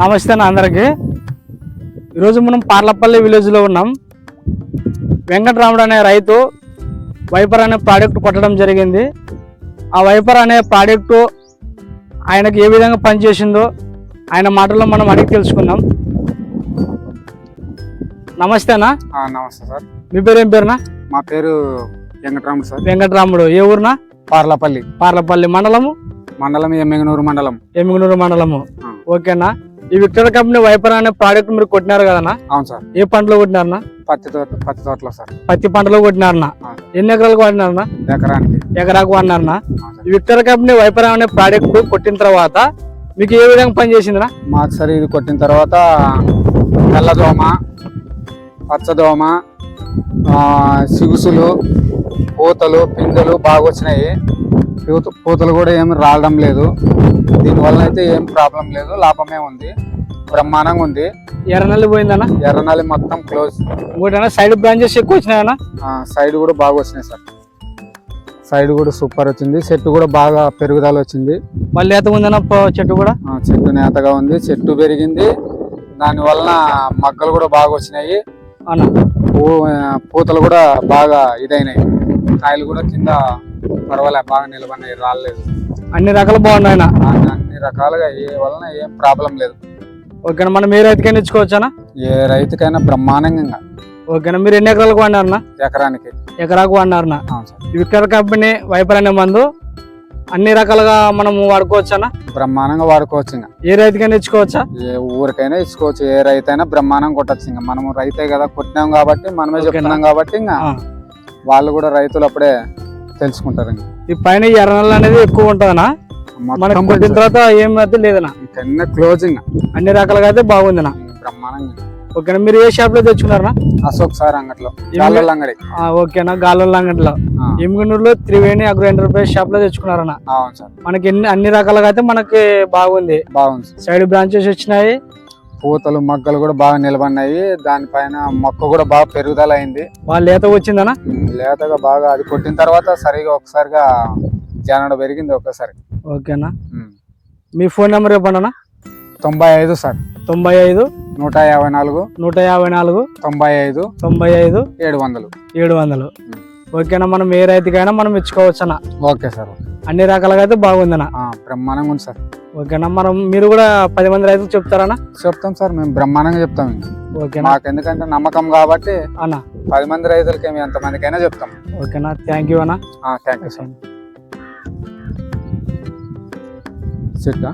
నమస్తే అన్న అందరికి. ఈరోజు మనం పార్లపల్లి విలేజ్లో ఉన్నాం. వెంకటరాముడు అనే రైతు వైపర్ అనే ప్రోడక్ట్ కొట్టడం జరిగింది. ఆ వైపర్ అనే ప్రోడక్ట్ ఆయనకు ఏ విధంగా పనిచేసిందో ఆయన మాటల్లో మనం అడిగి తెలుసుకుందాం. నమస్తే అన్న. నమస్తే సార్. మీ పేరు ఏం పేరునా? మా పేరు వెంకటరాముడు సార్. వెంకటరాముడు. ఏ ఊరునా? పార్లపల్లి. పార్లపల్లి మండలము? మండలం ఎమ్మిగనూరు మండలం. ఎమ్మిగనూరు మండలము. ఓకేనా. ఈ విక్టర్ కంపెనీ వైపర్ అనే ప్రోడక్ట్ మీరు కొట్టినారు కదన్నా? అవును సార్. ఏ పంటలో కొట్టినారనా? పత్తి తోటలో సార్. పత్తి పంటలో కొట్టినారనా? ఎన్ని ఎకరాలకు వాడినారనా? ఎకరాకు వాడినారనా? ఈ విక్టర్ కంపెనీ వైపర్ అనే ప్రోడక్ట్ కొట్టిన తర్వాత మీకు ఏ విధంగా పనిచేసిందినా? మాకు సరే ఇది కొట్టిన తర్వాత తెల్లదోమ, పచ్చదోమ, సిగుసులు, పూతలు, పిందెలు బాగా వచ్చినాయి. పూతలు కూడా ఏమి రావడం లేదు. దీనివల్ల అయితే ఏం ప్రాబ్లం లేదు, లాభమే ఉంది, బ్రహ్మాండంగా ఉంది. ఎర్రనల్లి పోయిందన్నా? ఎర్రనల్లి మొత్తం క్లోజ్. ఇంకోటి సైడ్ బ్రాంచెస్ ఎక్కువ వచ్చినాయన్నా? సైడ్ కూడా బాగా వచ్చినాయి సార్. సైడ్ కూడా సూపర్ వచ్చింది. చెట్టు కూడా బాగా పెరుగుదల వచ్చింది. మళ్ళీ లేత ఉందన్నా చెట్టు కూడా? చెట్టు నేతగా ఉంది, చెట్టు పెరిగింది. దానివల్ల మొక్కలు కూడా బాగా వచ్చినాయి అన్న. పూతలు కూడా బాగా ఇదైనాయి. కాయలు కూడా కింద పర్వాలే, బాగా నిలబడినాయి, రాలేదు. అన్ని రకాలు బాగున్నాయి. అన్ని రకాలుగా ఏ వలన ఏం ప్రాబ్లం లేదు. ఓకేనా. మనం ఏ రైతుకైనా ఇచ్చుకోవచ్చానా? ఏ రైతుకైనా బ్రహ్మాండంగా. ఓకేనా. మీరు ఎన్ని ఎకరాలకు వాడినారనా? ఎకరాకు వాడినారనా? విక్టర్ కంపెనీ వైపర్ అనే మందు అన్ని రకాలుగా మనము వాడుకోవచ్చానా? బ్రహ్మాండంగా వాడుకోవచ్చు. ఇంకా ఏ రైతుకైనా ఇచ్చుకోవచ్చా? ఏ ఊరికైనా ఇచ్చుకోవచ్చు. ఏ రైతు అయినా బ్రహ్మాండంగా కొట్టచ్చు. ఇంకా మనము రైతే కదా, కొట్టినాం కాబట్టి మనమే చెప్తున్నాం కాబట్టి ఇంకా వాళ్ళు కూడా రైతులు అప్పుడే తెలుసుకుంటారు. ఈ పైన ఎర్రనల్లి అనేది ఎక్కువ ఉంటుందనా? మనకు కొట్టిన తర్వాత ఏమైతే లేదనా? క్లోజింగ్ అన్ని రకాలుగా అయితే బాగుందినా? బ్రహ్మాండంగా. ఓకేనా. మీరు ఏ షాప్ లో తెచ్చుకున్నారనా? అశోక్ సార్ అంగట్లో. ఓకేనా. గాలోళ్ళ అంగట్లో ఎమ్మిగనూరులో త్రివేణి అగ్రో ఎంటర్ప్రైజ్ షాప్ లో తెచ్చుకున్నారనా? మనకి అన్ని రకాలుగా అయితే మనకి బాగుంది. సైడ్ బ్రాంచెస్ వచ్చినాయి, పూతలు మొగ్గలు కూడా బాగా నిలబడినాయి. దానిపైన మొక్క కూడా బాగా పెరుగుదల అయింది. బాగా లేత వచ్చిందనా? లేతగా బాగా అది కొట్టిన తర్వాత సరిగా ఒకసారిగా జానడ పెరిగింది ఒక్కసారి. ఓకేనా. మీ ఫోన్ నెంబర్ చెప్పండి. 95 సార్. 95 154 154 95 95 700 700. ఓకేనా. మనం ఏ రైతుకైనా మనం ఇచ్చుకోవచ్చనా? Okay sir. అన్ని రకాలుగా అయితే బాగుందనా? బ్రహ్మాండంగా ఉంది సార్. ఓకేనా. మీరు కూడా 10 మంది రైతులు చెప్తారనా? చెప్తాం సార్, మేము బ్రహ్మాండంగా చెప్తాం. ఓకేనా. మాకు ఎందుకంటే నమ్మకం కాబట్టి అన్న 10 మంది రైతులకి ఎంతమందికైనా చెప్తాం. ఓకేనా. థ్యాంక్ యూ అన్న. Thank you sir. చెట్టా